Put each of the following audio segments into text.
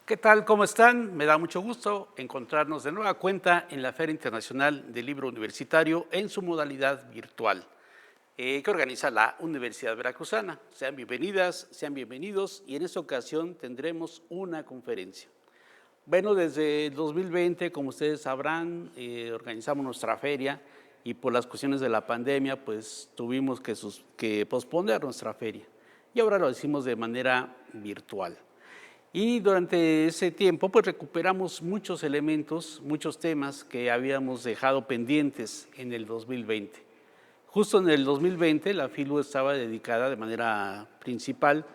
¿Qué tal? ¿Cómo están? Me da mucho gusto encontrarnos de nueva cuenta en la Feria Internacional del Libro Universitario en su modalidad virtual, que organiza la Universidad Veracruzana. Sean bienvenidas, sean bienvenidos y en esta ocasión tendremos una conferencia. Bueno, desde el 2020, como ustedes sabrán, organizamos nuestra feria y por las cuestiones de la pandemia, pues tuvimos que posponer nuestra feria y ahora lo hicimos de manera virtual. Y durante ese tiempo, pues recuperamos muchos elementos, muchos temas que habíamos dejado pendientes en el 2020. Justo en el 2020, la FILU estaba dedicada de manera principal,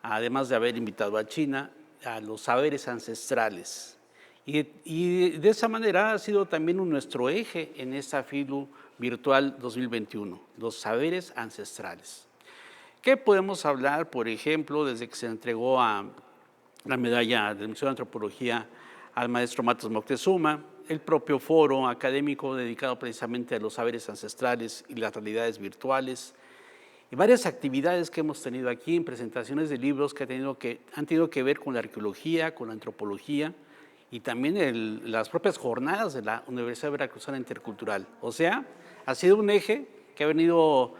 además de haber invitado a China, a los saberes ancestrales. Y de esa manera ha sido también nuestro eje en esta FILU virtual 2021, los saberes ancestrales. ¿Qué podemos hablar, por ejemplo, desde que se entregó a la medalla del Museo de Antropología al maestro Matos Moctezuma, el propio foro académico dedicado precisamente a los saberes ancestrales y las realidades virtuales, y varias actividades que hemos tenido aquí en presentaciones de libros que han tenido que ver con la arqueología, con la antropología y también las propias jornadas de la Universidad Veracruzana Intercultural. O sea, ha sido un eje que ha venido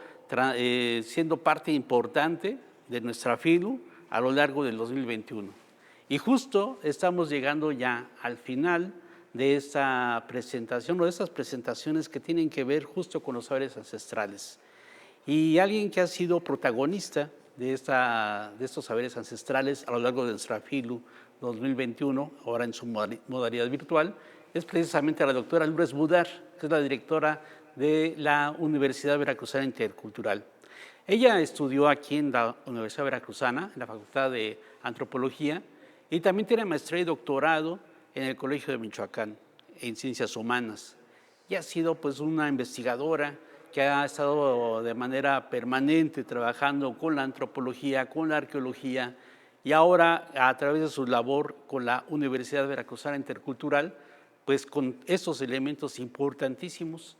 siendo parte importante de nuestra FILU a lo largo del 2021. Y justo estamos llegando ya al final de esta presentación o de estas presentaciones que tienen que ver justo con los saberes ancestrales. Y alguien que ha sido protagonista de estos saberes ancestrales a lo largo de nuestra FILU 2021, ahora en su modalidad virtual, es precisamente la doctora Lourdes Budar, que es la directora de la Universidad Veracruzana Intercultural. Ella estudió aquí en la Universidad Veracruzana, en la Facultad de Antropología, y también tiene maestría y doctorado en el Colegio de Michoacán, en Ciencias Humanas. Y ha sido pues una investigadora que ha estado de manera permanente trabajando con la antropología, con la arqueología, y ahora a través de su labor con la Universidad Veracruzana Intercultural, pues con estos elementos importantísimos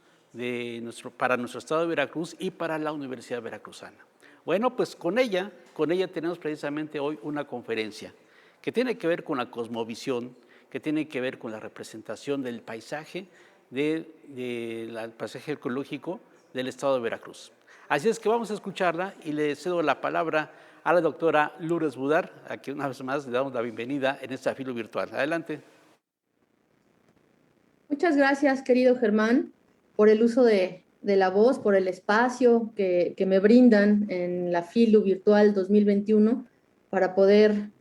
para nuestro estado de Veracruz y para la Universidad Veracruzana. Bueno, pues con ella tenemos precisamente hoy una conferencia que tiene que ver con la cosmovisión, que tiene que ver con la representación del paisaje, del paisaje ecológico del estado de Veracruz. Así es que vamos a escucharla y le cedo la palabra a la doctora Lourdes Budar, a quien una vez más le damos la bienvenida en esta FILU virtual. Adelante. Muchas gracias, querido Germán, por el uso de la voz, por el espacio que me brindan en la FILU virtual 2021 para poder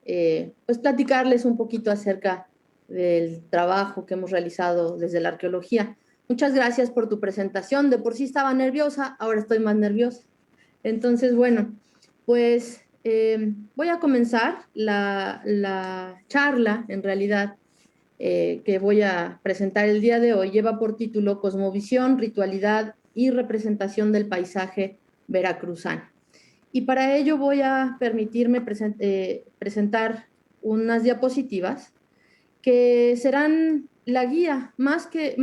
pues platicarles un poquito acerca del trabajo que hemos realizado desde la arqueología. Muchas gracias por tu presentación. De por sí estaba nerviosa, ahora estoy más nerviosa. Entonces, bueno, pues voy a comenzar la charla, en realidad, que voy a presentar el día de hoy. Lleva por título Cosmovisión, Ritualidad y Representación del Paisaje Veracruzano. Y para ello voy a permitirme presentar unas diapositivas que serán la guía, más que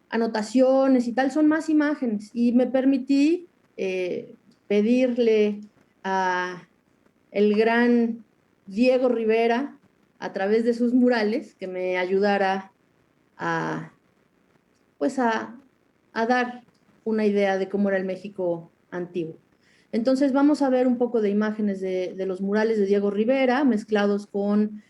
anotaciones y tal, son más imágenes. Y me permití pedirle a el gran Diego Rivera, a través de sus murales, que me ayudara a, pues a dar una idea de cómo era el México antiguo. Entonces vamos a ver un poco de imágenes de los murales de Diego Rivera, mezclados con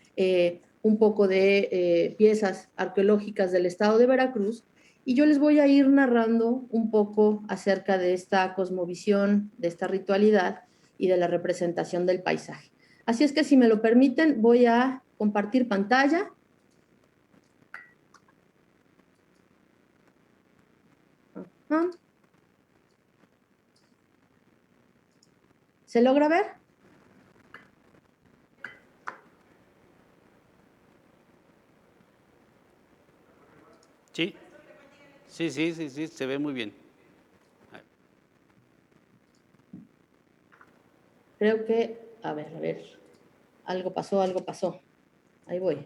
un poco de piezas arqueológicas del estado de Veracruz, y yo les voy a ir narrando un poco acerca de esta cosmovisión, de esta ritualidad y de la representación del paisaje. Así es que, si me lo permiten, voy a compartir pantalla. ¿Se logra ver? Sí, sí, se ve muy bien. Creo que, a ver, algo pasó. Ahí voy.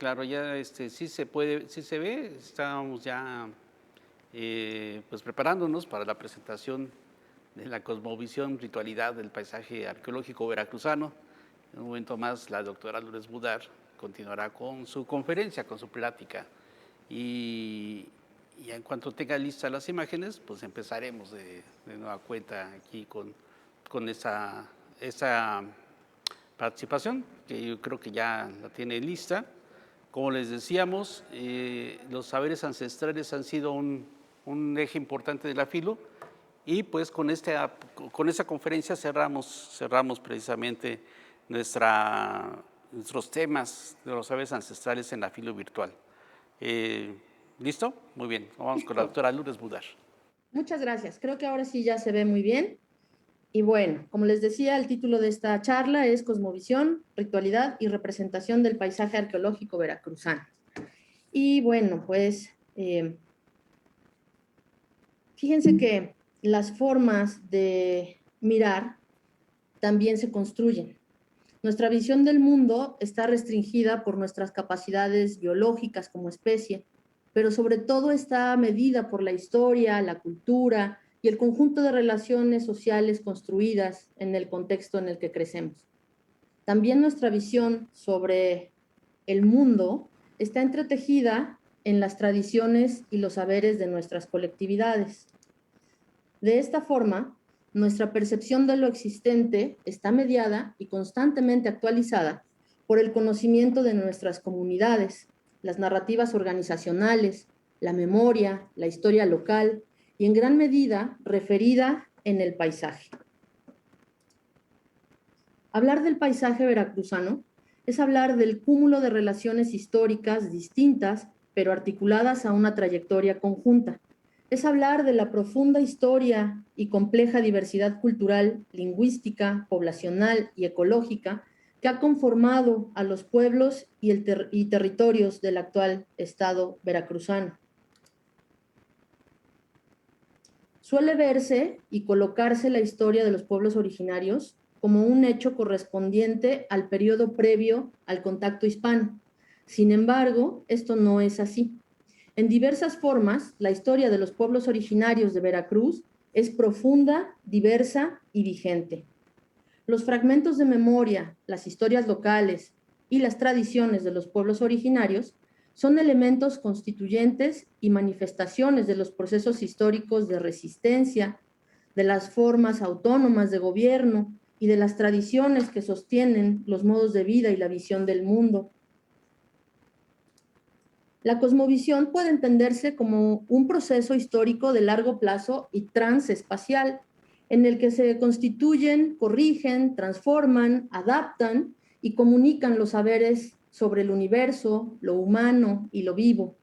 claro, ya sí se puede, sí se ve, estábamos ya pues preparándonos para la presentación de la cosmovisión ritualidad del paisaje arqueológico veracruzano. En un momento más la doctora Lourdes Budar continuará con su conferencia, con su plática. Y, y en cuanto tenga listas las imágenes, pues empezaremos de nueva cuenta aquí con esa participación, que yo creo que ya la tiene lista. Como les decíamos, los saberes ancestrales han sido un eje importante de la FILU, y pues con esta conferencia cerramos precisamente nuestros temas de los saberes ancestrales en la FILU virtual. ¿Listo? Muy bien, vamos con la doctora Lourdes Budar. Muchas gracias, creo que ahora sí ya se ve muy bien. Y bueno, como les decía, el título de esta charla es Cosmovisión, Ritualidad y Representación del Paisaje Arqueológico Veracruzano. Y bueno, pues fíjense que las formas de mirar también se construyen. Nuestra visión del mundo está restringida por nuestras capacidades biológicas como especie, pero sobre todo está medida por la historia, la cultura y el conjunto de relaciones sociales construidas en el contexto en el que crecemos. También nuestra visión sobre el mundo está entretejida en las tradiciones y los saberes de nuestras colectividades. De esta forma, nuestra percepción de lo existente está mediada y constantemente actualizada por el conocimiento de nuestras comunidades, las narrativas organizacionales, la memoria, la historia local y en gran medida referida en el paisaje. Hablar del paisaje veracruzano es hablar del cúmulo de relaciones históricas distintas, pero articuladas a una trayectoria conjunta. Es hablar de la profunda historia y compleja diversidad cultural, lingüística, poblacional y ecológica que ha conformado a los pueblos y territorios del actual estado veracruzano. Suele verse y colocarse la historia de los pueblos originarios como un hecho correspondiente al periodo previo al contacto hispano. Sin embargo, esto no es así. En diversas formas, la historia de los pueblos originarios de Veracruz es profunda, diversa y vigente. Los fragmentos de memoria, las historias locales y las tradiciones de los pueblos originarios son elementos constituyentes y manifestaciones de los procesos históricos de resistencia, de las formas autónomas de gobierno y de las tradiciones que sostienen los modos de vida y la visión del mundo. La cosmovisión puede entenderse como un proceso histórico de largo plazo y transespacial, en el que se constituyen, corrigen, transforman, adaptan y comunican los saberes sobre el universo, lo humano y lo vivo.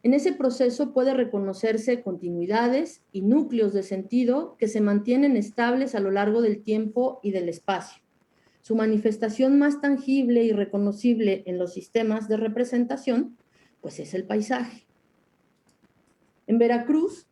En ese proceso puede reconocerse continuidades y núcleos de sentido que se mantienen estables a lo largo del tiempo y del espacio. Su manifestación más tangible y reconocible en los sistemas de representación pues es el paisaje. En Veracruz,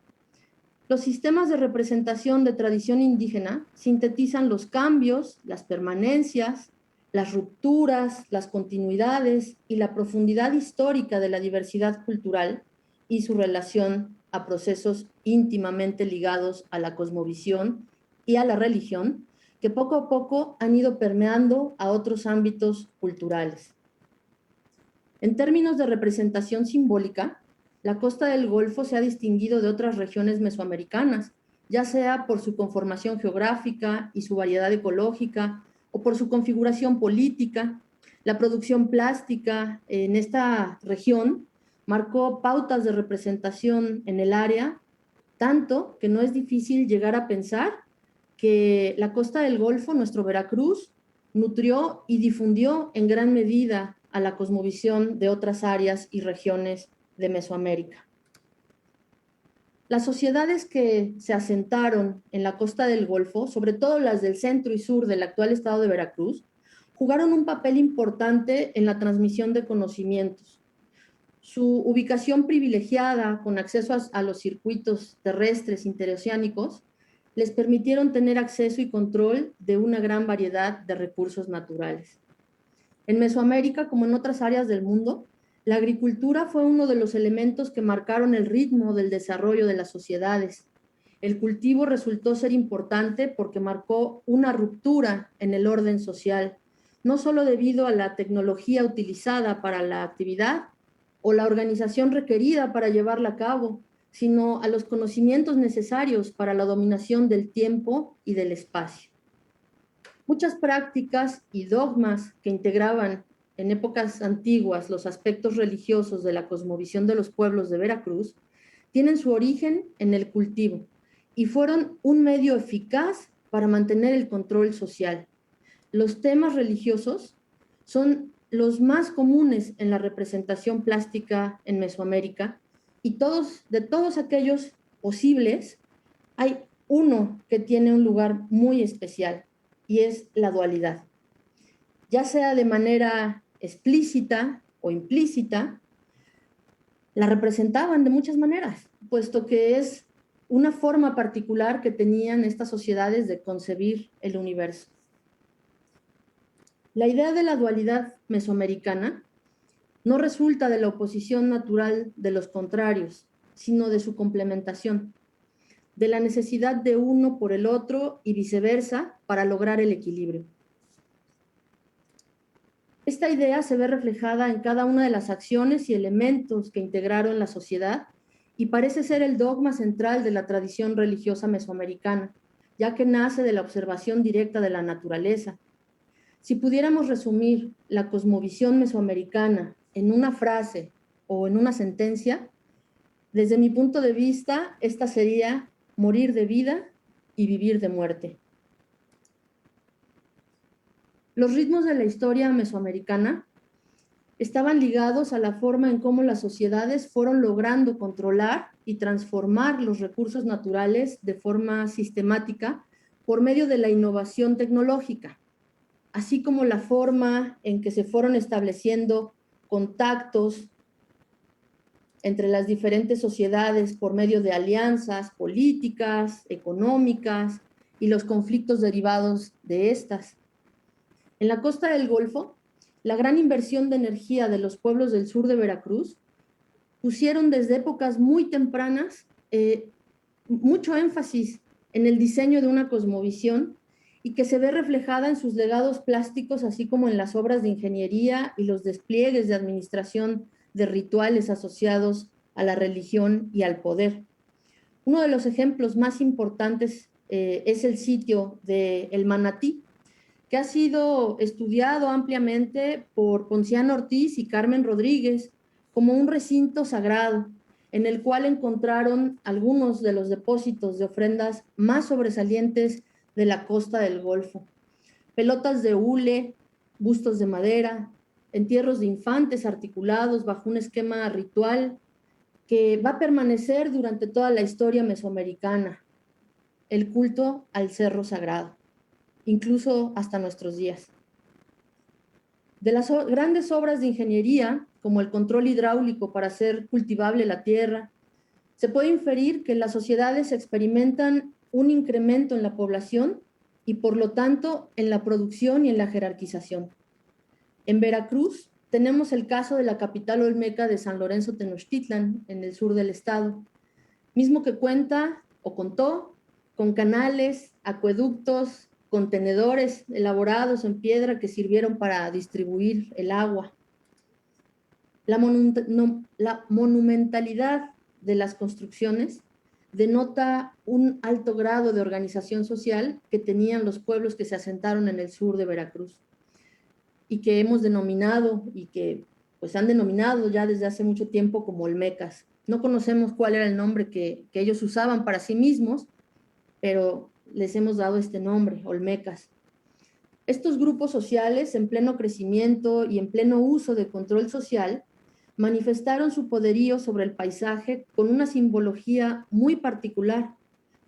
los sistemas de representación de tradición indígena sintetizan los cambios, las permanencias, las rupturas, las continuidades y la profundidad histórica de la diversidad cultural y su relación a procesos íntimamente ligados a la cosmovisión y a la religión, que poco a poco han ido permeando a otros ámbitos culturales. En términos de representación simbólica, la costa del Golfo se ha distinguido de otras regiones mesoamericanas, ya sea por su conformación geográfica y su variedad ecológica, o por su configuración política. La producción plástica en esta región marcó pautas de representación en el área, tanto que no es difícil llegar a pensar que la costa del Golfo, nuestro Veracruz, nutrió y difundió en gran medida a la cosmovisión de otras áreas y regiones de Mesoamérica. Las sociedades que se asentaron en la costa del Golfo, sobre todo las del centro y sur del actual estado de Veracruz, jugaron un papel importante en la transmisión de conocimientos. Su ubicación privilegiada, con acceso a los circuitos terrestres interoceánicos, les permitieron tener acceso y control de una gran variedad de recursos naturales. En Mesoamérica, como en otras áreas del mundo, la agricultura fue uno de los elementos que marcaron el ritmo del desarrollo de las sociedades. El cultivo resultó ser importante porque marcó una ruptura en el orden social, no solo debido a la tecnología utilizada para la actividad o la organización requerida para llevarla a cabo, sino a los conocimientos necesarios para la dominación del tiempo y del espacio. Muchas prácticas y dogmas que integraban en épocas antiguas los aspectos religiosos de la cosmovisión de los pueblos de Veracruz tienen su origen en el cultivo y fueron un medio eficaz para mantener el control social. Los temas religiosos son los más comunes en la representación plástica en Mesoamérica y de todos aquellos posibles, hay uno que tiene un lugar muy especial y es la dualidad. Ya sea de manera explícita o implícita, la representaban de muchas maneras, puesto que es una forma particular que tenían estas sociedades de concebir el universo. La idea de la dualidad mesoamericana no resulta de la oposición natural de los contrarios, sino de su complementación, de la necesidad de uno por el otro y viceversa para lograr el equilibrio. Esta idea se ve reflejada en cada una de las acciones y elementos que integraron la sociedad y parece ser el dogma central de la tradición religiosa mesoamericana, ya que nace de la observación directa de la naturaleza. Si pudiéramos resumir la cosmovisión mesoamericana en una frase o en una sentencia, desde mi punto de vista, esta sería morir de vida y vivir de muerte. Los ritmos de la historia mesoamericana estaban ligados a la forma en cómo las sociedades fueron logrando controlar y transformar los recursos naturales de forma sistemática por medio de la innovación tecnológica, así como la forma en que se fueron estableciendo contactos entre las diferentes sociedades por medio de alianzas políticas, económicas y los conflictos derivados de estas. En la costa del Golfo, la gran inversión de energía de los pueblos del sur de Veracruz pusieron desde épocas muy tempranas mucho énfasis en el diseño de una cosmovisión y que se ve reflejada en sus legados plásticos, así como en las obras de ingeniería y los despliegues de administración de rituales asociados a la religión y al poder. Uno de los ejemplos más importantes es el sitio de El Manatí, que ha sido estudiado ampliamente por Ponciano Ortiz y Carmen Rodríguez como un recinto sagrado, en el cual encontraron algunos de los depósitos de ofrendas más sobresalientes de la costa del Golfo. Pelotas de hule, bustos de madera, entierros de infantes articulados bajo un esquema ritual que va a permanecer durante toda la historia mesoamericana, el culto al cerro sagrado, incluso hasta nuestros días. De las grandes obras de ingeniería, como el control hidráulico para hacer cultivable la tierra, se puede inferir que las sociedades experimentan un incremento en la población y por lo tanto en la producción y en la jerarquización. En Veracruz tenemos el caso de la capital olmeca de San Lorenzo Tenochtitlan, en el sur del estado, mismo que cuenta o contó con canales, acueductos, contenedores elaborados en piedra que sirvieron para distribuir el agua. La monumentalidad de las construcciones denota un alto grado de organización social que tenían los pueblos que se asentaron en el sur de Veracruz y que hemos denominado y que pues han denominado ya desde hace mucho tiempo como olmecas. No conocemos cuál era el nombre que ellos usaban para sí mismos, pero les hemos dado este nombre, olmecas. Estos grupos sociales, en pleno crecimiento y en pleno uso de control social, manifestaron su poderío sobre el paisaje con una simbología muy particular,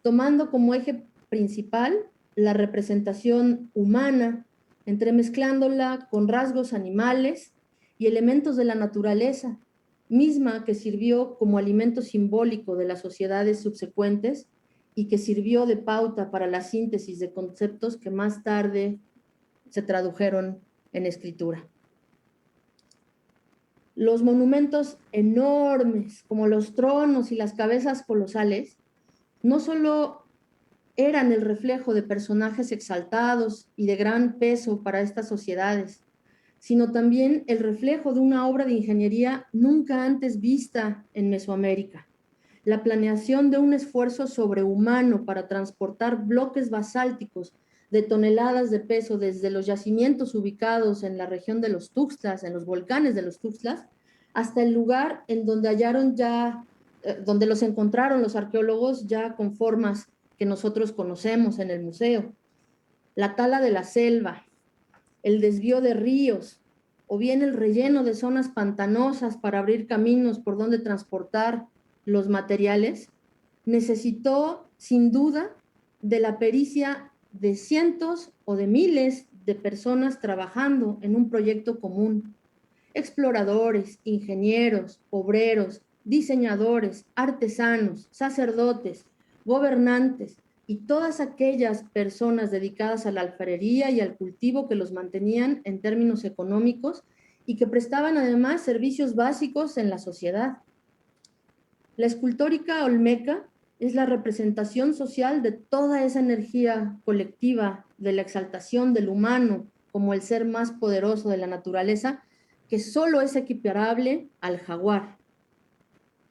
tomando como eje principal la representación humana, entremezclándola con rasgos animales y elementos de la naturaleza, misma que sirvió como alimento simbólico de las sociedades subsecuentes y que sirvió de pauta para la síntesis de conceptos que más tarde se tradujeron en escritura. Los monumentos enormes, como los tronos y las cabezas colosales, no solo eran el reflejo de personajes exaltados y de gran peso para estas sociedades, sino también el reflejo de una obra de ingeniería nunca antes vista en Mesoamérica. La planeación de un esfuerzo sobrehumano para transportar bloques basálticos de toneladas de peso desde los yacimientos ubicados en la región de los Tuxtlas, en los volcanes de los Tuxtlas, hasta el lugar en donde hallaron ya, donde los encontraron los arqueólogos ya con formas que nosotros conocemos en el museo. La tala de la selva, el desvío de ríos, o bien el relleno de zonas pantanosas para abrir caminos por donde transportar los materiales, necesitó sin duda de la pericia de cientos o de miles de personas trabajando en un proyecto común. Exploradores, ingenieros, obreros, diseñadores, artesanos, sacerdotes, gobernantes y todas aquellas personas dedicadas a la alfarería y al cultivo que los mantenían en términos económicos y que prestaban además servicios básicos en la sociedad. La escultórica olmeca es la representación social de toda esa energía colectiva, de la exaltación del humano como el ser más poderoso de la naturaleza, que solo es equiparable al jaguar,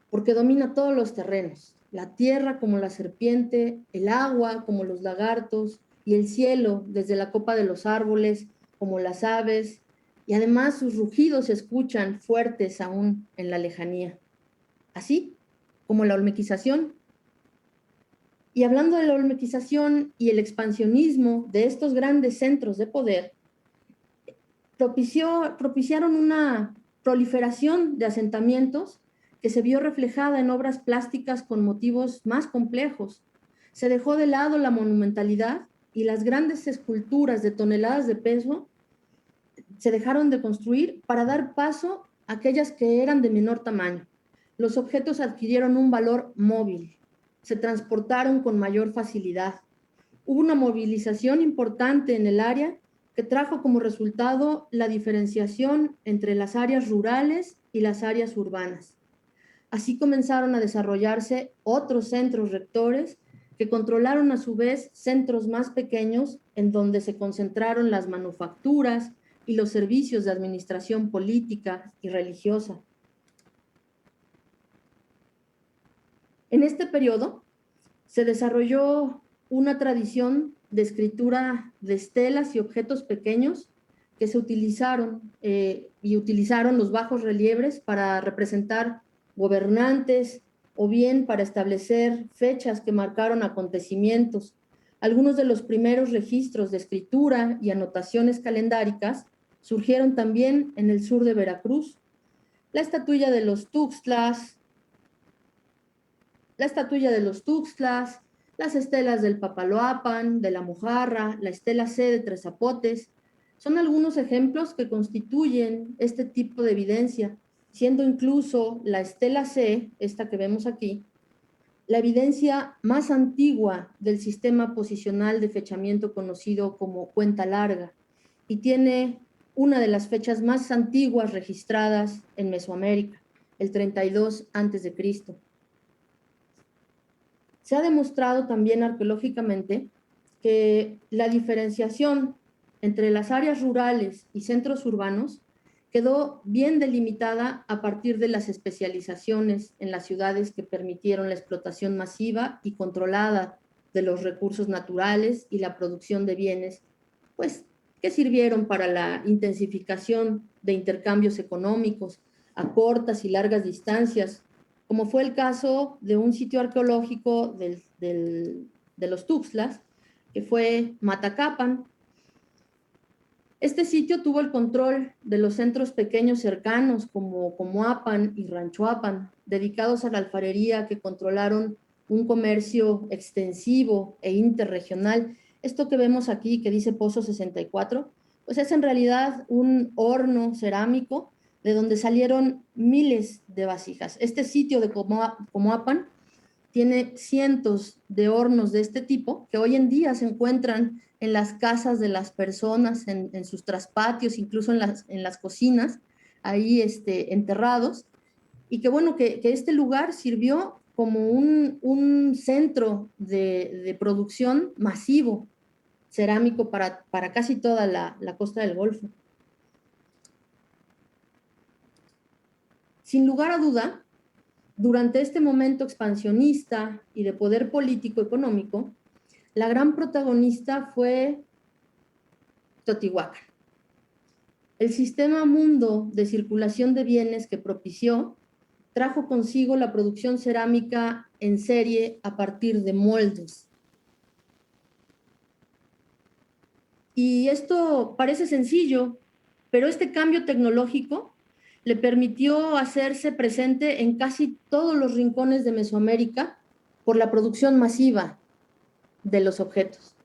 porque domina todos los terrenos, la tierra como la serpiente, el agua como los lagartos y el cielo desde la copa de los árboles como las aves, y además sus rugidos se escuchan fuertes aún en la lejanía. Así como la olmequización. Y hablando de la olmequización y el expansionismo de estos grandes centros de poder, propiciaron una proliferación de asentamientos que se vio reflejada en obras plásticas con motivos más complejos. Se dejó de lado la monumentalidad y las grandes esculturas de toneladas de peso se dejaron de construir para dar paso a aquellas que eran de menor tamaño. Los objetos adquirieron un valor móvil, se transportaron con mayor facilidad. Hubo una movilización importante en el área que trajo como resultado la diferenciación entre las áreas rurales y las áreas urbanas. Así comenzaron a desarrollarse otros centros rectores que controlaron a su vez centros más pequeños en donde se concentraron las manufacturas y los servicios de administración política y religiosa. En este periodo se desarrolló una tradición de escritura de estelas y objetos pequeños que se utilizaron y utilizaron los bajos relieves para representar gobernantes o bien para establecer fechas que marcaron acontecimientos. Algunos de los primeros registros de escritura y anotaciones calendáricas surgieron también en el sur de Veracruz. La estatuilla de los Tuxtlas, las estelas del Papaloapan, de la Mojarra, la estela C de Tres Zapotes, son algunos ejemplos que constituyen este tipo de evidencia, siendo incluso la estela C, esta que vemos aquí, la evidencia más antigua del sistema posicional de fechamiento conocido como cuenta larga, y tiene una de las fechas más antiguas registradas en Mesoamérica, el 32 a.C. Se ha demostrado también arqueológicamente que la diferenciación entre las áreas rurales y centros urbanos quedó bien delimitada a partir de las especializaciones en las ciudades que permitieron la explotación masiva y controlada de los recursos naturales y la producción de bienes, pues, que sirvieron para la intensificación de intercambios económicos a cortas y largas distancias, como fue el caso de un sitio arqueológico de los Tuxtlas, que fue Matacapan. Este sitio tuvo el control de los centros pequeños cercanos como Comoapan y Ranchoapan, dedicados a la alfarería, que controlaron un comercio extensivo e interregional. Esto que vemos aquí, que dice Pozo 64, pues es en realidad un horno cerámico de donde salieron miles de vasijas. Este sitio de Comoapan tiene cientos de hornos de este tipo que hoy en día se encuentran en las casas de las personas, en sus traspatios, incluso en las cocinas, ahí enterrados, y que bueno, que este lugar sirvió como un centro de producción masivo cerámico para casi toda la costa del Golfo. Sin lugar a duda, durante este momento expansionista y de poder político-económico, la gran protagonista fue Teotihuacán. El sistema mundo de circulación de bienes que propició trajo consigo la producción cerámica en serie a partir de moldes. Y esto parece sencillo, pero este cambio tecnológico le permitió hacerse presente en casi todos los rincones de Mesoamérica por la producción masiva de los objetos.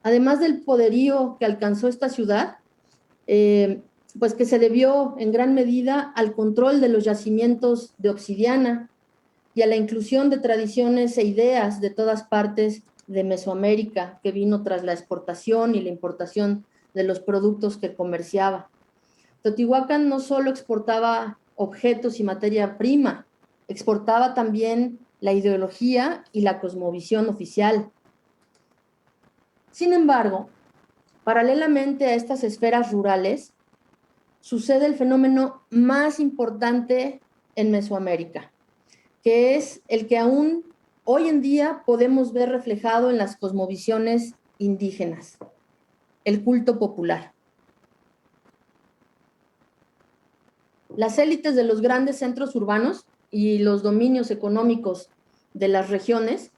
Además del poderío que alcanzó esta ciudad, pues que se debió en gran medida al control de los yacimientos de obsidiana y a la inclusión de tradiciones e ideas de todas partes de Mesoamérica que vino tras la exportación y la importación de los productos que comerciaba. Teotihuacán no solo exportaba objetos y materia prima, exportaba también la ideología y la cosmovisión oficial. Sin embargo, paralelamente a estas esferas rurales, sucede el fenómeno más importante en Mesoamérica, que es el que aún hoy en día podemos ver reflejado en las cosmovisiones indígenas, el culto popular. Las élites de los grandes centros urbanos y los dominios económicos de las regiones,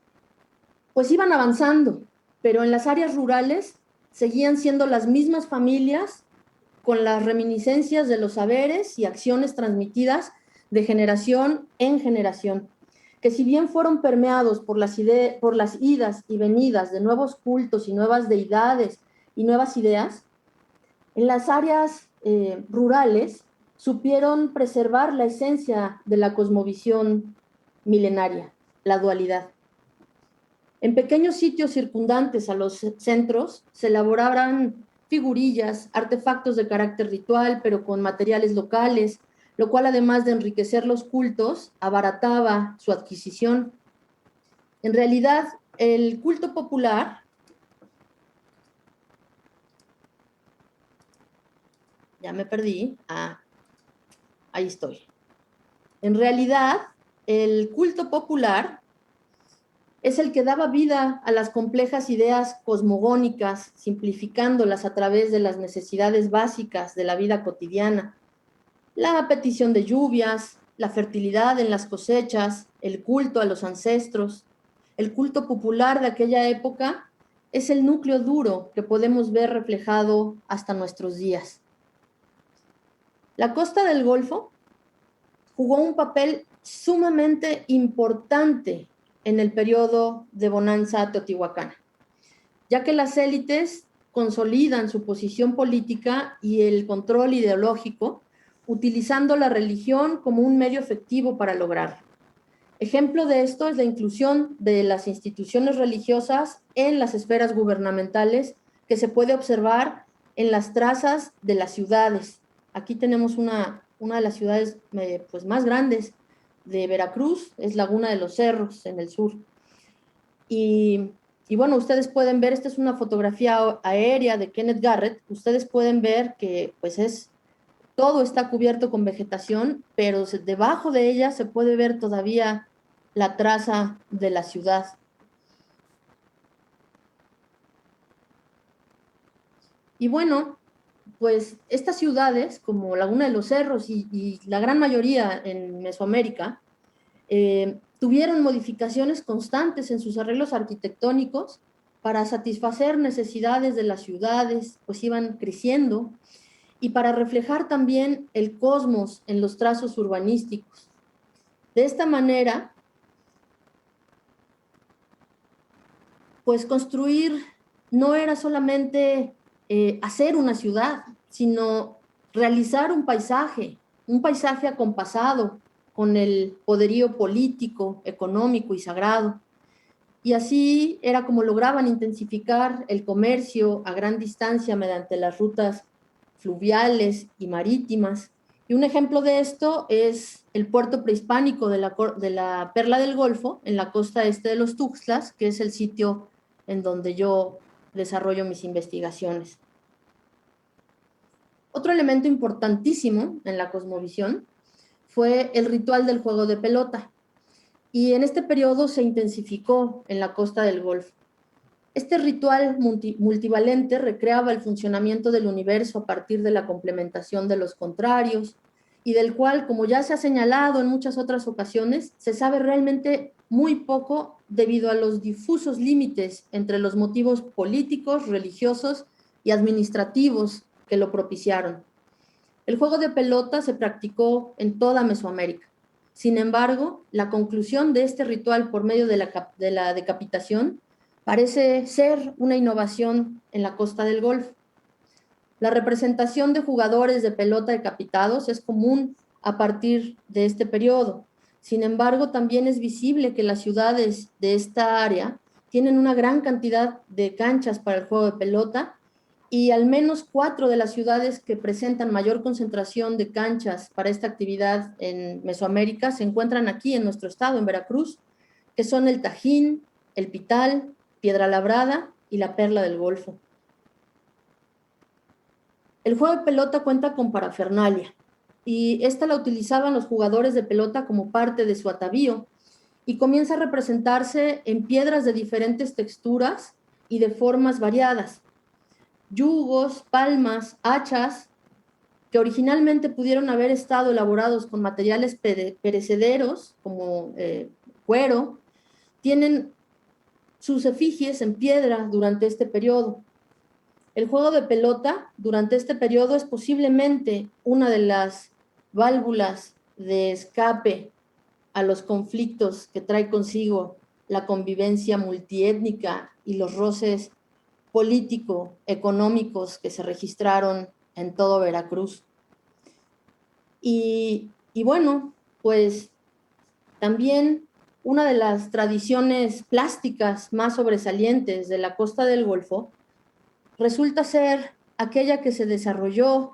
pues iban avanzando, pero en las áreas rurales seguían siendo las mismas familias con las reminiscencias de los saberes y acciones transmitidas de generación en generación, que si bien fueron permeados por las idas y venidas de nuevos cultos y nuevas deidades y nuevas ideas, en las áreas rurales supieron preservar la esencia de la cosmovisión milenaria, la dualidad. En pequeños sitios circundantes a los centros se elaboraban figurillas, artefactos de carácter ritual, pero con materiales locales, lo cual además de enriquecer los cultos, abarataba su adquisición. En realidad, el culto popular ya me perdí, ahí estoy. En realidad, el culto popular es el que daba vida a las complejas ideas cosmogónicas, simplificándolas a través de las necesidades básicas de la vida cotidiana. La petición de lluvias, la fertilidad en las cosechas, el culto a los ancestros. El culto popular de aquella época es el núcleo duro que podemos ver reflejado hasta nuestros días. La costa del Golfo jugó un papel sumamente importante en el periodo de bonanza teotihuacana, ya que las élites consolidan su posición política y el control ideológico, utilizando la religión como un medio efectivo para lograrlo. Ejemplo de esto es la inclusión de las instituciones religiosas en las esferas gubernamentales que se puede observar en las trazas de las ciudades. Aquí tenemos una de las ciudades pues, más grandes de Veracruz, es Laguna de los Cerros, en el sur. Y bueno, ustedes pueden ver, esta es una fotografía aérea de Kenneth Garrett, ustedes pueden ver que pues todo está cubierto con vegetación, pero debajo de ella se puede ver todavía la traza de la ciudad. Y bueno, pues estas ciudades, como Laguna de los Cerros y la gran mayoría en Mesoamérica, tuvieron modificaciones constantes en sus arreglos arquitectónicos para satisfacer necesidades de las ciudades, pues iban creciendo, y para reflejar también el cosmos en los trazos urbanísticos. De esta manera, pues construir no era solamente hacer una ciudad, sino realizar un paisaje acompasado con el poderío político, económico y sagrado. Y así era como lograban intensificar el comercio a gran distancia mediante las rutas fluviales y marítimas, Y un ejemplo de esto es el puerto prehispánico de la Perla del Golfo, en la costa este de los Tuxtlas, que es el sitio en donde yo desarrollo mis investigaciones. Otro elemento importantísimo en la cosmovisión fue el ritual del juego de pelota, y en este periodo se intensificó en la costa del Golfo. Este ritual multivalente recreaba el funcionamiento del universo a partir de la complementación de los contrarios y del cual, como ya se ha señalado en muchas otras ocasiones, se sabe realmente muy poco debido a los difusos límites entre los motivos políticos, religiosos y administrativos que lo propiciaron. El juego de pelota se practicó en toda Mesoamérica. Sin embargo, la conclusión de este ritual por medio de la decapitación parece ser una innovación en la costa del Golfo. La representación de jugadores de pelota decapitados es común a partir de este periodo. Sin embargo, también es visible que las ciudades de esta área tienen una gran cantidad de canchas para el juego de pelota, y al menos 4 de las ciudades que presentan mayor concentración de canchas para esta actividad en Mesoamérica se encuentran aquí en nuestro estado, en Veracruz, que son el Tajín, el Pital, Piedra Labrada y la Perla del Golfo. El juego de pelota cuenta con parafernalia, y esta la utilizaban los jugadores de pelota como parte de su atavío, y comienza a representarse en piedras de diferentes texturas y de formas variadas. Yugos, palmas, hachas, que originalmente pudieron haber estado elaborados con materiales perecederos, como cuero, tienen sus efigies en piedra durante este periodo. El juego de pelota durante este periodo es posiblemente una de las válvulas de escape a los conflictos que trae consigo la convivencia multiétnica y los roces político-económicos que se registraron en todo Veracruz. Y bueno, pues también una de las tradiciones plásticas más sobresalientes de la costa del Golfo resulta ser aquella que se desarrolló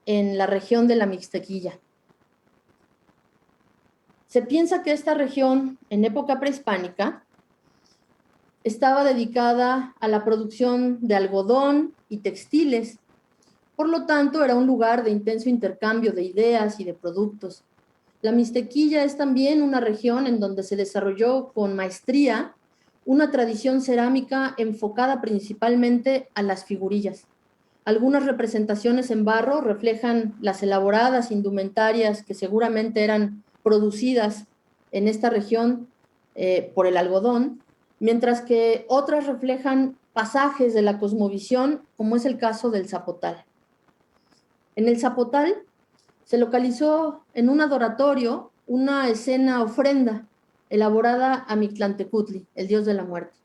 en la región de la Mixtequilla. Se piensa que esta región, en época prehispánica, estaba dedicada a la producción de algodón y textiles. Por lo tanto, era un lugar de intenso intercambio de ideas y de productos. La Mixtequilla es también una región en donde se desarrolló con maestría una tradición cerámica enfocada principalmente a las figurillas. Algunas representaciones en barro reflejan las elaboradas indumentarias que seguramente eran producidas en esta región por el algodón, mientras que otras reflejan pasajes de la cosmovisión, como es el caso del zapotal. En el zapotal se localizó en un adoratorio una escena ofrenda elaborada a Mictlantecutli, el dios de la muerte.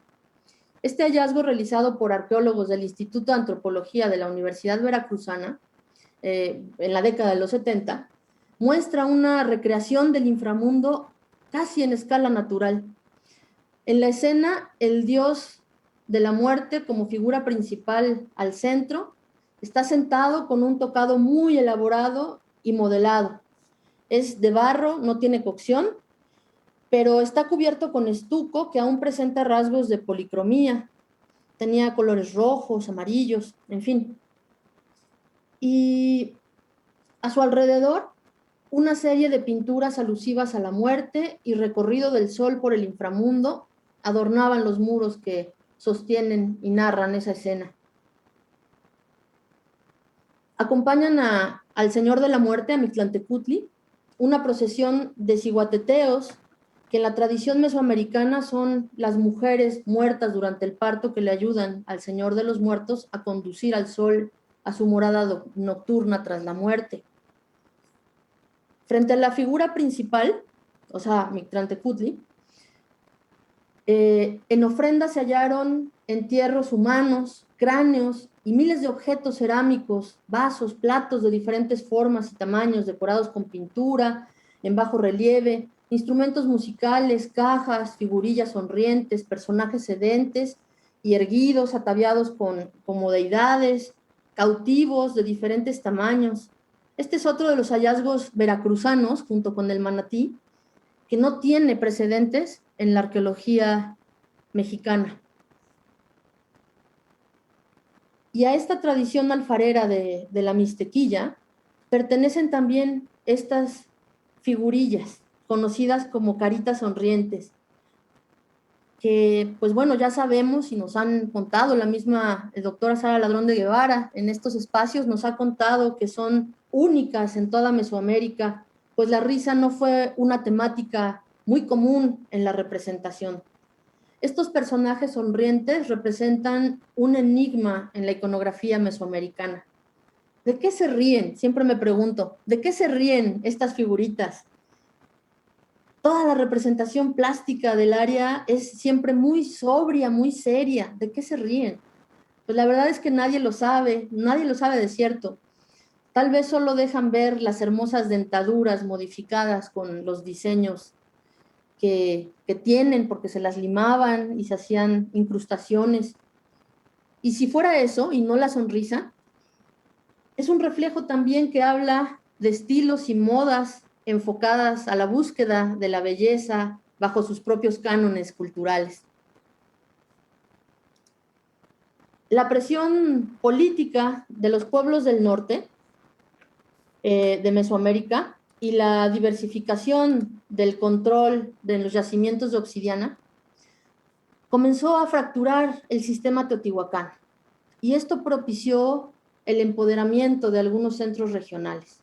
Este hallazgo, realizado por arqueólogos del Instituto de Antropología de la Universidad Veracruzana en la década de los 70, muestra una recreación del inframundo casi en escala natural. En la escena, el dios de la muerte, como figura principal al centro, está sentado con un tocado muy elaborado y modelado. Es de barro, no tiene cocción, pero está cubierto con estuco que aún presenta rasgos de policromía. Tenía colores rojos, amarillos, en fin. Y a su alrededor, una serie de pinturas alusivas a la muerte y recorrido del sol por el inframundo adornaban los muros que sostienen y narran esa escena. Acompañan al Señor de la Muerte, a Mictlantecutli, una procesión de ciguateteos, que en la tradición mesoamericana son las mujeres muertas durante el parto que le ayudan al Señor de los Muertos a conducir al sol a su morada nocturna tras la muerte. Frente a la figura principal, o sea, Mictlantecutli, en ofrenda se hallaron entierros humanos, cráneos y miles de objetos cerámicos, vasos, platos de diferentes formas y tamaños, decorados con pintura, en bajo relieve, instrumentos musicales, cajas, figurillas sonrientes, personajes sedentes y erguidos, ataviados como deidades, cautivos de diferentes tamaños. Este es otro de los hallazgos veracruzanos, junto con el manatí, que no tiene precedentes en la arqueología mexicana. Y a esta tradición alfarera de la Mixtequilla pertenecen también estas figurillas, conocidas como caritas sonrientes, que pues bueno, ya sabemos y nos han contado, la misma doctora Sara Ladrón de Guevara en estos espacios nos ha contado que son únicas en toda Mesoamérica, pues la risa no fue una temática muy común en la representación. Estos personajes sonrientes representan un enigma en la iconografía mesoamericana. ¿De qué se ríen? Siempre me pregunto, ¿de qué se ríen estas figuritas? Toda la representación plástica del área es siempre muy sobria, muy seria. ¿De qué se ríen? Pues la verdad es que nadie lo sabe de cierto. Tal vez solo dejan ver las hermosas dentaduras modificadas con los diseños que tienen porque se las limaban y se hacían incrustaciones. Y si fuera eso y no la sonrisa, es un reflejo también que habla de estilos y modas enfocadas a la búsqueda de la belleza bajo sus propios cánones culturales. La presión política de los pueblos del norte de Mesoamérica y la diversificación del control de los yacimientos de obsidiana comenzó a fracturar el sistema teotihuacán y esto propició el empoderamiento de algunos centros regionales.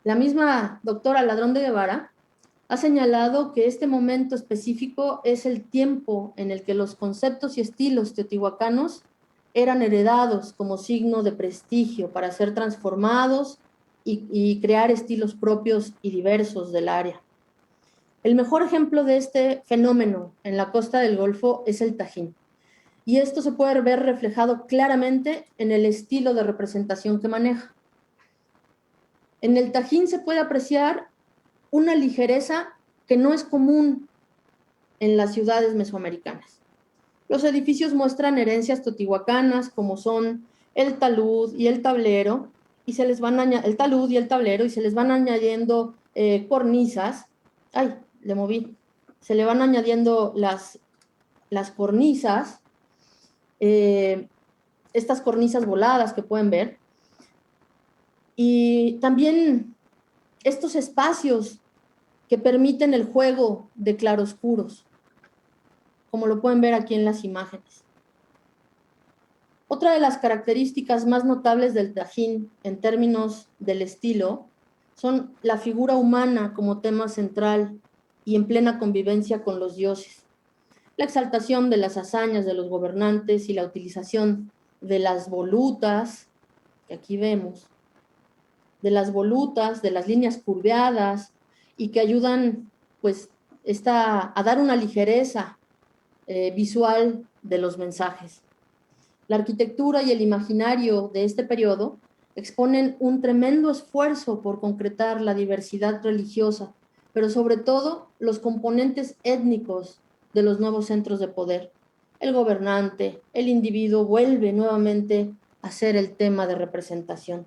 La misma doctora Ladrón de Guevara ha señalado que este momento específico es el tiempo en el que los conceptos y estilos teotihuacanos eran heredados como signo de prestigio para ser transformados y crear estilos propios y diversos del área. El mejor ejemplo de este fenómeno en la costa del Golfo es el Tajín. Y esto se puede ver reflejado claramente en el estilo de representación que maneja. En el Tajín se puede apreciar una ligereza que no es común en las ciudades mesoamericanas. Los edificios muestran herencias teotihuacanas como son el talud y el tablero, y se les van el talud y el tablero, y se les van añadiendo cornisas. ¡Ay! Le moví. Se le van añadiendo las cornisas, estas cornisas voladas que pueden ver, y también estos espacios que permiten el juego de claroscuros, como lo pueden ver aquí en las imágenes. Otra de las características más notables del Tajín en términos del estilo son la figura humana como tema central y en plena convivencia con los dioses, la exaltación de las hazañas de los gobernantes y la utilización de las volutas, que aquí vemos, de las volutas, de las líneas curveadas y que ayudan pues a dar una ligereza visual de los mensajes. La arquitectura y el imaginario de este periodo exponen un tremendo esfuerzo por concretar la diversidad religiosa, pero sobre todo los componentes étnicos de los nuevos centros de poder. El gobernante, el individuo vuelve nuevamente a ser el tema de representación.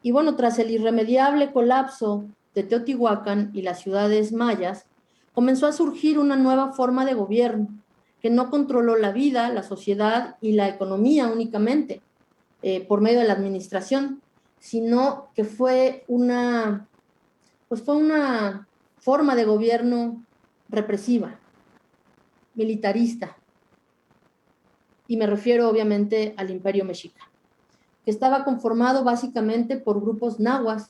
Y bueno, tras el irremediable colapso de Teotihuacán y las ciudades mayas, comenzó a surgir una nueva forma de gobierno que no controló la vida, la sociedad y la economía únicamente por medio de la administración, sino que fue una forma de gobierno represiva, militarista, y me refiero obviamente al Imperio Mexica, que estaba conformado básicamente por grupos nahuas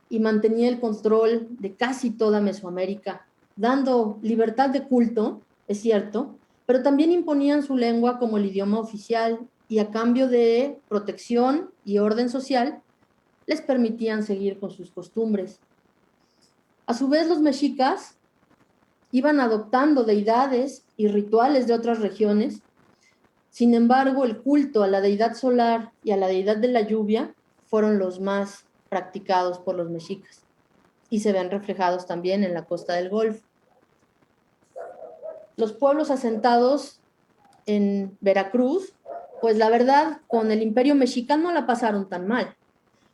y mantenía el control de casi toda Mesoamérica, dando libertad de culto, es cierto, pero también imponían su lengua como el idioma oficial y a cambio de protección y orden social, les permitían seguir con sus costumbres. A su vez, los mexicas iban adoptando deidades y rituales de otras regiones. Sin embargo, el culto a la deidad solar y a la deidad de la lluvia fueron los más practicados por los mexicas y se ven reflejados también en la costa del Golfo. Los pueblos asentados en Veracruz, pues la verdad, con el Imperio Mexica no la pasaron tan mal.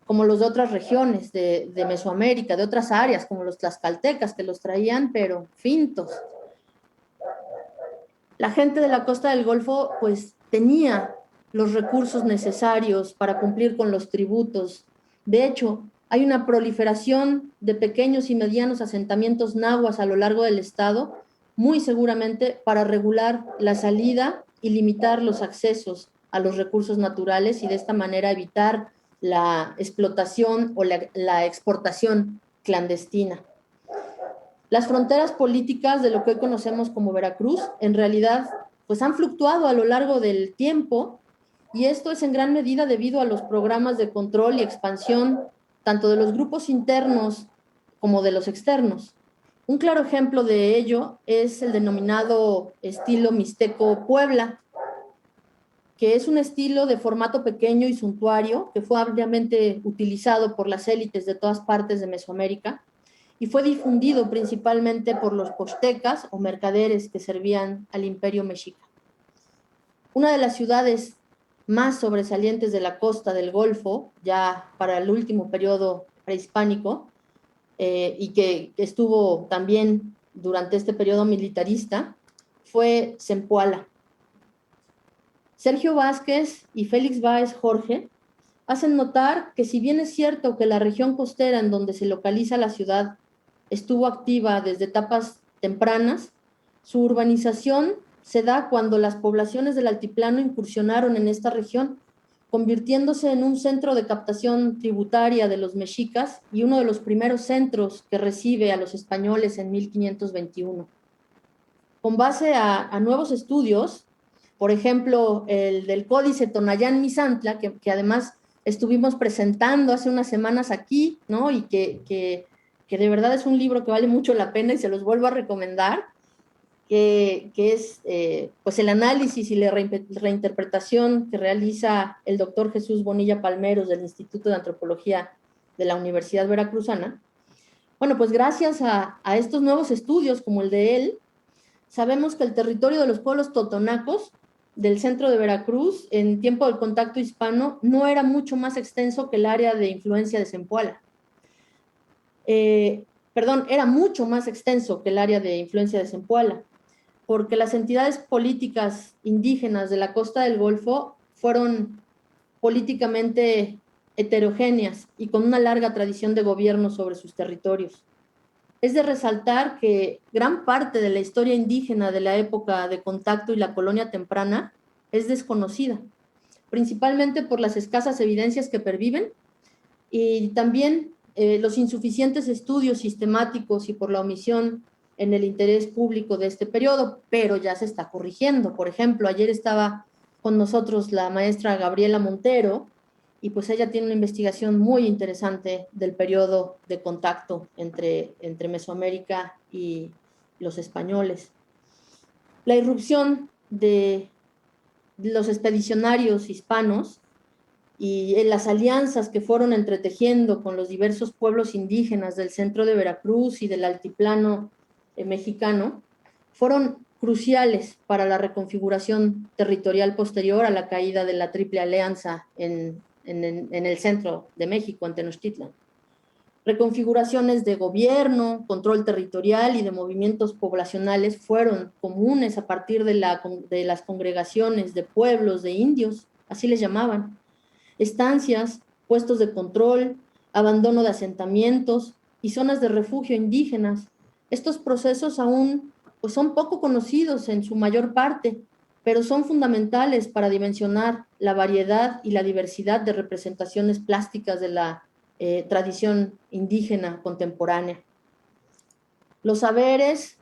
como los de otras regiones de Mesoamérica, de otras áreas, como los tlaxcaltecas, que los traían, pero fintos. La gente de la costa del Golfo, pues, tenía los recursos necesarios para cumplir con los tributos. De hecho, hay una proliferación de pequeños y medianos asentamientos nahuas a lo largo del estado, muy seguramente para regular la salida y limitar los accesos a los recursos naturales y de esta manera evitar la explotación o la exportación clandestina. Las fronteras políticas de lo que hoy conocemos como Veracruz, en realidad, pues han fluctuado a lo largo del tiempo, y esto es en gran medida debido a los programas de control y expansión tanto de los grupos internos como de los externos. Un claro ejemplo de ello es el denominado estilo Mixteco Puebla, que es un estilo de formato pequeño y suntuario que fue ampliamente utilizado por las élites de todas partes de Mesoamérica y fue difundido principalmente por los postecas o mercaderes que servían al imperio mexica. Una de las ciudades más sobresalientes de la costa del Golfo, ya para el último periodo prehispánico, y que estuvo también durante este periodo militarista, fue Zempoala. Sergio Vázquez y Félix Báez Jorge hacen notar que si bien es cierto que la región costera en donde se localiza la ciudad estuvo activa desde etapas tempranas, su urbanización se da cuando las poblaciones del altiplano incursionaron en esta región, convirtiéndose en un centro de captación tributaria de los mexicas y uno de los primeros centros que recibe a los españoles en 1521. Con base a nuevos estudios, por ejemplo, el del Códice Tonayán-Misantla, que además estuvimos presentando hace unas semanas aquí, ¿no? Y que de verdad es un libro que vale mucho la pena y se los vuelvo a recomendar, que es pues el análisis y la reinterpretación que realiza el doctor Jesús Bonilla Palmeros del Instituto de Antropología de la Universidad Veracruzana. Bueno, pues gracias a estos nuevos estudios como el de él, sabemos que el territorio de los pueblos totonacos del centro de Veracruz en tiempo del contacto hispano no era mucho más extenso que el área de influencia de Zempoala. Era mucho más extenso que el área de influencia de Zempoala, porque las entidades políticas indígenas de la costa del Golfo fueron políticamente heterogéneas y con una larga tradición de gobierno sobre sus territorios. Es de resaltar que gran parte de la historia indígena de la época de contacto y la colonia temprana es desconocida, principalmente por las escasas evidencias que perviven y también los insuficientes estudios sistemáticos y por la omisión en el interés público de este periodo, pero ya se está corrigiendo. Por ejemplo, ayer estaba con nosotros la maestra Gabriela Montero, y pues ella tiene una investigación muy interesante del periodo de contacto entre Mesoamérica y los españoles. La irrupción de los expedicionarios hispanos y las alianzas que fueron entretejiendo con los diversos pueblos indígenas del centro de Veracruz y del altiplano mexicano fueron cruciales para la reconfiguración territorial posterior a la caída de la Triple Alianza en el centro de México, en Tenochtitlan. Reconfiguraciones de gobierno, control territorial y de movimientos poblacionales fueron comunes a partir de las congregaciones de pueblos, de indios, así les llamaban. Estancias, puestos de control, abandono de asentamientos y zonas de refugio indígenas. Estos procesos aún pues, son poco conocidos en su mayor parte, pero son fundamentales para dimensionar la variedad y la diversidad de representaciones plásticas de la tradición indígena contemporánea. Los saberes,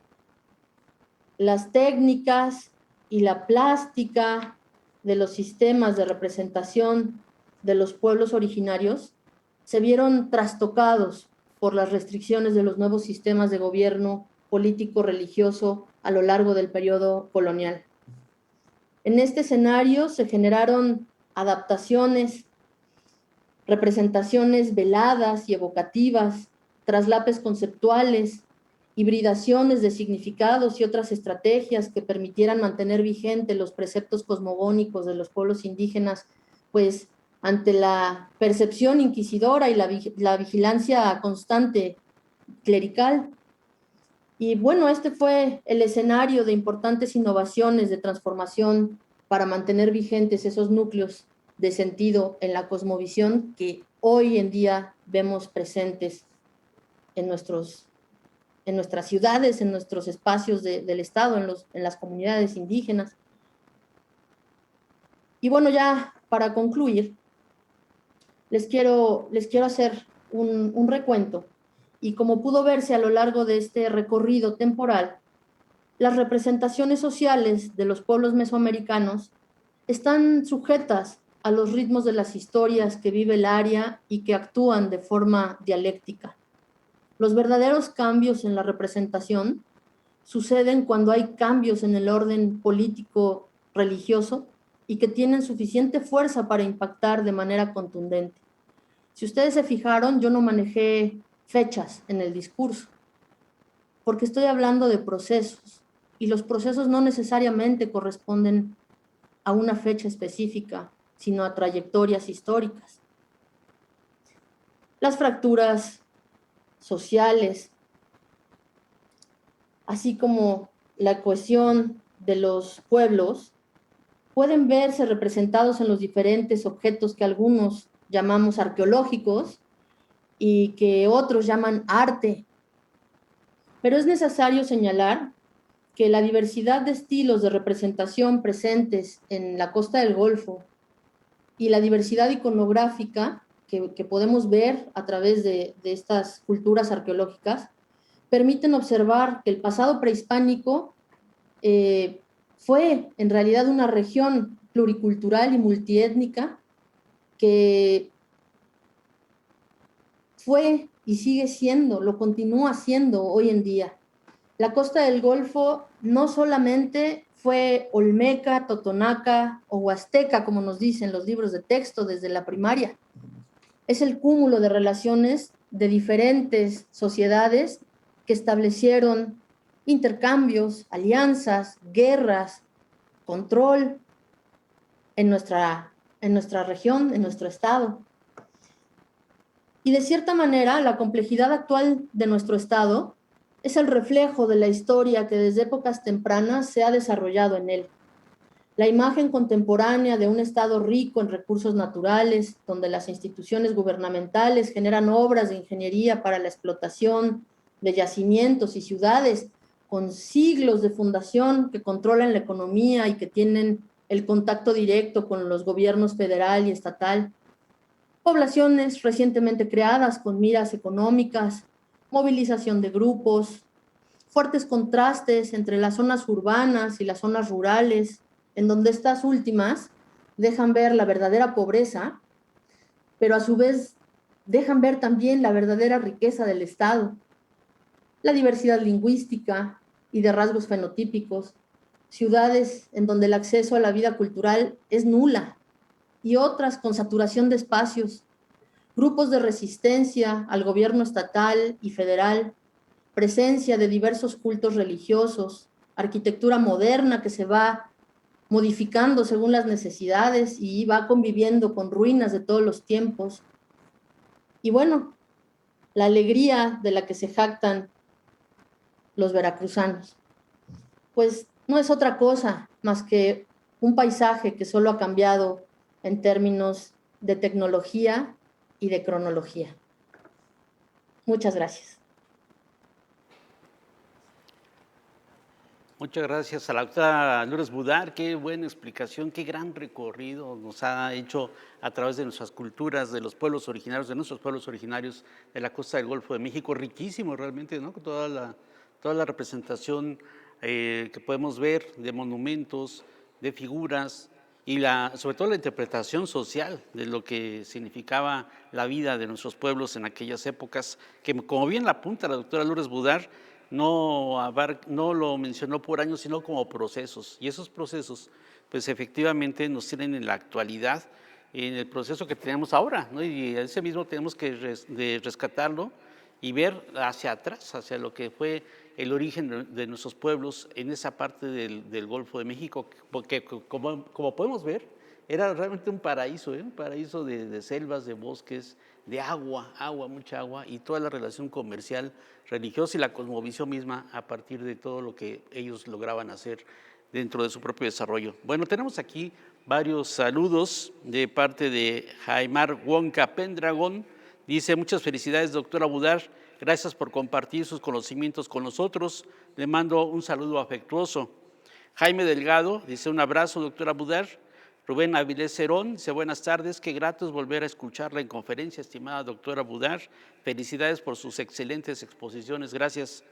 las técnicas y la plástica de los sistemas de representación de los pueblos originarios se vieron trastocados por las restricciones de los nuevos sistemas de gobierno político-religioso a lo largo del periodo colonial. En este escenario se generaron adaptaciones, representaciones veladas y evocativas, traslapes conceptuales, hibridaciones de significados y otras estrategias que permitieran mantener vigentes los preceptos cosmogónicos de los pueblos indígenas, pues ante la percepción inquisidora y la vigilancia constante clerical. Y bueno, este fue el escenario de importantes innovaciones de transformación para mantener vigentes esos núcleos de sentido en la cosmovisión que hoy en día vemos presentes en nuestras ciudades, en nuestros espacios del Estado, en las comunidades indígenas. Y bueno, ya para concluir, les quiero hacer un recuento. Y como pudo verse a lo largo de este recorrido temporal, las representaciones sociales de los pueblos mesoamericanos están sujetas a los ritmos de las historias que vive el área y que actúan de forma dialéctica. Los verdaderos cambios en la representación suceden cuando hay cambios en el orden político religioso y que tienen suficiente fuerza para impactar de manera contundente. Si ustedes se fijaron, yo no manejé fechas en el discurso, porque estoy hablando de procesos, y los procesos no necesariamente corresponden a una fecha específica, sino a trayectorias históricas. Las fracturas sociales, así como la cohesión de los pueblos, pueden verse representados en los diferentes objetos que algunos llamamos arqueológicos y que otros llaman arte. Pero es necesario señalar que la diversidad de estilos de representación presentes en la costa del Golfo y la diversidad iconográfica que podemos ver a través de estas culturas arqueológicas permiten observar que el pasado prehispánico fue en realidad una región pluricultural y multiétnica que fue y sigue siendo, lo continúa siendo hoy en día. La costa del Golfo no solamente fue olmeca, totonaca o huasteca, como nos dicen los libros de texto desde la primaria. Es el cúmulo de relaciones de diferentes sociedades que establecieron intercambios, alianzas, guerras, control en nuestra región, en nuestro estado. Y de cierta manera, la complejidad actual de nuestro estado es el reflejo de la historia que desde épocas tempranas se ha desarrollado en él. La imagen contemporánea de un estado rico en recursos naturales, donde las instituciones gubernamentales generan obras de ingeniería para la explotación de yacimientos y ciudades con siglos de fundación que controlan la economía y que tienen el contacto directo con los gobiernos federal y estatal. Poblaciones recientemente creadas con miras económicas, movilización de grupos, fuertes contrastes entre las zonas urbanas y las zonas rurales, en donde estas últimas dejan ver la verdadera pobreza, pero a su vez dejan ver también la verdadera riqueza del Estado, la diversidad lingüística y de rasgos fenotípicos, ciudades en donde el acceso a la vida cultural es nula y otras con saturación de espacios, grupos de resistencia al gobierno estatal y federal, presencia de diversos cultos religiosos, arquitectura moderna que se va modificando según las necesidades y va conviviendo con ruinas de todos los tiempos. Y bueno, la alegría de la que se jactan los veracruzanos, pues no es otra cosa más que un paisaje que solo ha cambiado en términos de tecnología y de cronología. Muchas gracias. Muchas gracias a la doctora Lourdes Budar, qué buena explicación, qué gran recorrido nos ha hecho a través de nuestras culturas, de los pueblos originarios, de nuestros pueblos originarios de la costa del Golfo de México, riquísimo realmente, ¿no? Toda la representación que podemos ver de monumentos, de figuras y sobre todo la interpretación social de lo que significaba la vida de nuestros pueblos en aquellas épocas, que como bien la apunta la doctora Lourdes Budar, no lo mencionó por años, sino como procesos. Y esos procesos, pues efectivamente nos tienen en la actualidad, en el proceso que tenemos ahora, ¿no? Y ese mismo tenemos que rescatarlo y ver hacia atrás, hacia lo que fue el origen de nuestros pueblos en esa parte del Golfo de México, porque como podemos ver, Era realmente un paraíso, un paraíso de selvas, de bosques, de agua, mucha agua, y toda la relación comercial, religiosa y la cosmovisión misma a partir de todo lo que ellos lograban hacer dentro de su propio desarrollo. Bueno, tenemos aquí varios saludos de parte de Jaimar Wonka Pendragon. Dice: muchas felicidades, doctora Budar, gracias por compartir sus conocimientos con nosotros. Le mando un saludo afectuoso. Jaime Delgado dice: un abrazo, doctora Budar. Rubén Avilés Cerón dice: buenas tardes, qué grato es volver a escucharla en conferencia, estimada doctora Budar. Felicidades por sus excelentes exposiciones, gracias.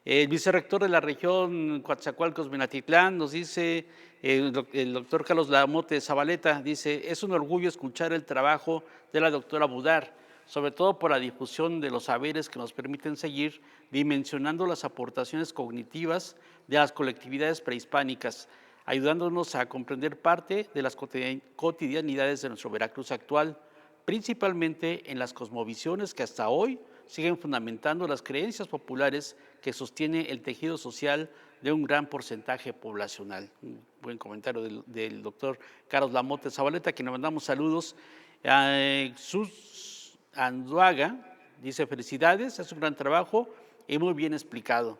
El vicerrector de la región Coatzacoalcos, Minatitlán, nos dice, el doctor Carlos Lamote Zabaleta, dice: es un orgullo escuchar el trabajo de la doctora Budar, sobre todo por la difusión de los saberes que nos permiten seguir dimensionando las aportaciones cognitivas de las colectividades prehispánicas, ayudándonos a comprender parte de las cotidianidades de nuestro Veracruz actual, principalmente en las cosmovisiones que hasta hoy siguen fundamentando las creencias populares que sostiene el tejido social de un gran porcentaje poblacional. Un buen comentario del doctor Carlos Lamote Zabaleta, a quien le mandamos saludos. Sus Anduaga dice: felicidades, es un gran trabajo y muy bien explicado.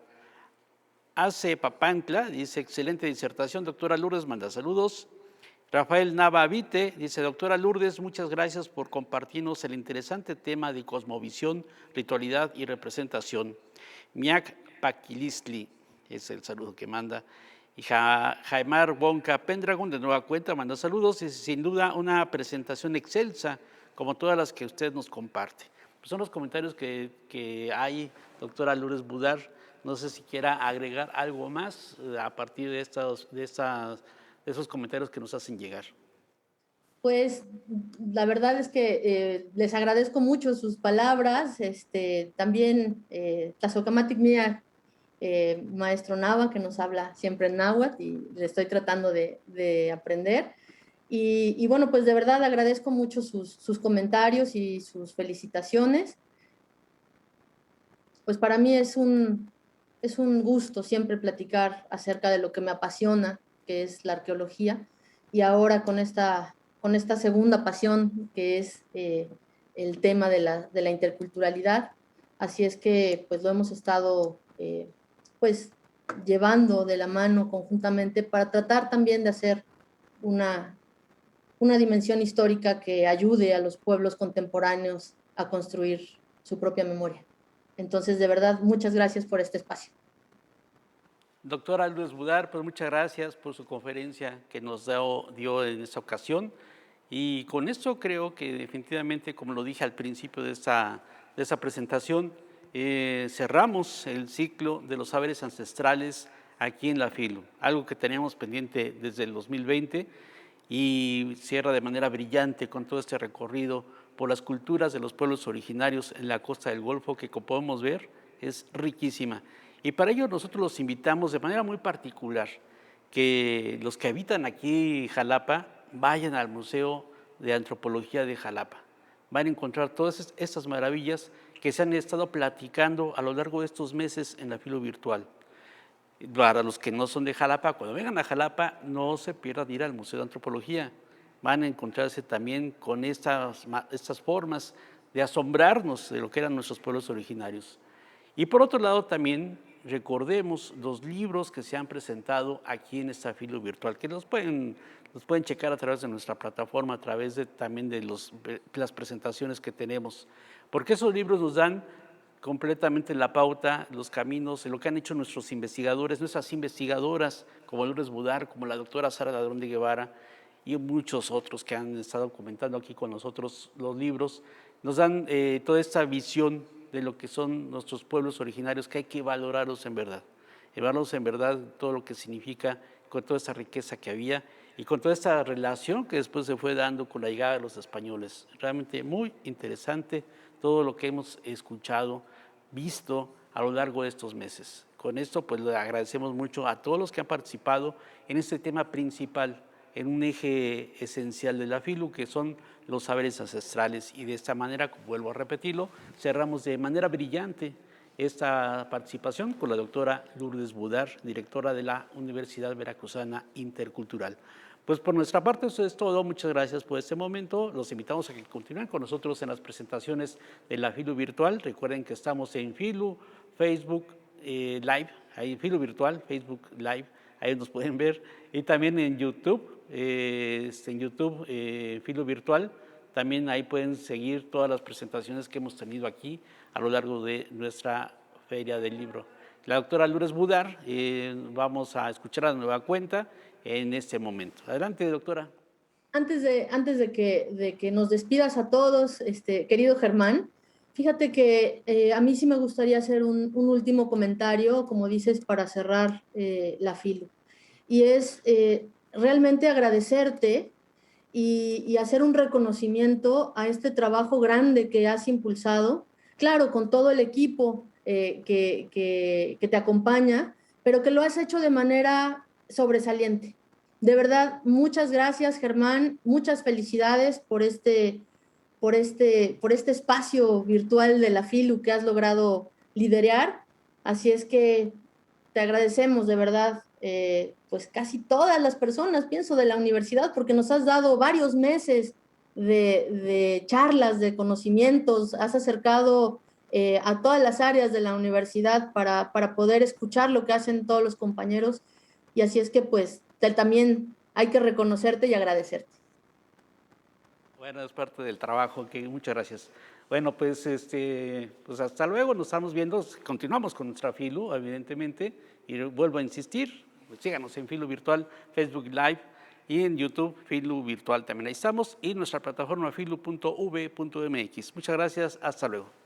Ace Papantla dice: excelente disertación, doctora Lourdes, manda saludos. Rafael Nava Vite dice: doctora Lourdes, muchas gracias por compartirnos el interesante tema de cosmovisión, ritualidad y representación. Miak Paquilistli es el saludo que manda. Y Jaimar Wonka Pendragon, de nueva cuenta, manda saludos y sin duda una presentación excelsa, como todas las que usted nos comparte. Pues son los comentarios que hay, doctora Lourdes Budar. No sé si quiera agregar algo más a partir de esos comentarios que nos hacen llegar. Pues la verdad es que les agradezco mucho sus palabras. También Tlazocamatic Mía, maestro Nava, que nos habla siempre en náhuatl y le estoy tratando de aprender. Y bueno, pues de verdad agradezco mucho sus comentarios y sus felicitaciones. Pues para mí es un gusto siempre platicar acerca de lo que me apasiona, que es la arqueología, y ahora con esta segunda pasión, que es el tema de la interculturalidad. Así es que pues lo hemos estado pues llevando de la mano conjuntamente para tratar también de hacer una dimensión histórica que ayude a los pueblos contemporáneos a construir su propia memoria. Entonces, de verdad, muchas gracias por este espacio. Doctora Lourdes Budar, pues muchas gracias por su conferencia que nos dio en esta ocasión. Y con esto creo que definitivamente, como lo dije al principio de esta presentación, cerramos el ciclo de los saberes ancestrales aquí en la FILU, algo que teníamos pendiente desde el 2020 y cierra de manera brillante con todo este recorrido por las culturas de los pueblos originarios en la costa del Golfo, que como podemos ver es riquísima. Y para ello nosotros los invitamos de manera muy particular que los que habitan aquí Jalapa vayan al Museo de Antropología de Jalapa. Van a encontrar todas estas maravillas que se han estado platicando a lo largo de estos meses en la FILU virtual. Para los que no son de Jalapa, cuando vengan a Jalapa, no se pierdan ir al Museo de Antropología. Van a encontrarse también con estas formas de asombrarnos de lo que eran nuestros pueblos originarios. Y por otro lado también recordemos los libros que se han presentado aquí en esta FILU virtual, que los pueden checar a través de nuestra plataforma, a través también de las presentaciones que tenemos, porque esos libros nos dan completamente la pauta, los caminos, lo que han hecho nuestros investigadores, nuestras investigadoras, como Lourdes Budar, como la doctora Sara Ladrón de Guevara, y muchos otros que han estado comentando aquí con nosotros los libros, nos dan toda esta visión de lo que son nuestros pueblos originarios, que hay que valorarlos en verdad, todo lo que significa, con toda esta riqueza que había y con toda esta relación que después se fue dando con la llegada de los españoles. Realmente muy interesante todo lo que hemos escuchado, visto a lo largo de estos meses. Con esto pues le agradecemos mucho a todos los que han participado en este tema principal, en un eje esencial de la FILU, que son los saberes ancestrales, y de esta manera, vuelvo a repetirlo, cerramos de manera brillante esta participación con la doctora Lourdes Budar, directora de la Universidad Veracruzana Intercultural. Pues por nuestra parte eso es todo. Muchas gracias por este momento. Los invitamos a que continúen con nosotros en las presentaciones de la FILU Virtual. Recuerden que estamos en FILU, Facebook Live, ahí en FILU Virtual, Facebook Live, ahí nos pueden ver. Y también en YouTube, FILU Virtual. También ahí pueden seguir todas las presentaciones que hemos tenido aquí a lo largo de nuestra Feria del Libro. La doctora Lourdes Budar, vamos a escuchar a nueva cuenta en este momento. Adelante, doctora. Antes de que nos despidas a todos, querido Germán, fíjate que a mí sí me gustaría hacer un último comentario, como dices, para cerrar la FILU. Y es realmente agradecerte y hacer un reconocimiento a este trabajo grande que has impulsado, claro, con todo el equipo que te acompaña, pero que lo has hecho de manera sobresaliente. De verdad, muchas gracias, Germán, muchas felicidades por este espacio virtual de la FILU que has logrado liderar. Así es que te agradecemos de verdad, pues casi todas las personas, pienso, de la universidad, porque nos has dado varios meses de charlas, de conocimientos, has acercado a todas las áreas de la universidad para poder escuchar lo que hacen todos los compañeros, y así es que pues también hay que reconocerte y agradecerte. Bueno, es parte del trabajo, muchas gracias. Bueno, pues, pues hasta luego, nos estamos viendo, continuamos con nuestra FILU, evidentemente, y vuelvo a insistir, pues síganos en FILU Virtual, Facebook Live y en YouTube FILU Virtual también ahí estamos, y nuestra plataforma filu.v.mx. Muchas gracias, hasta luego.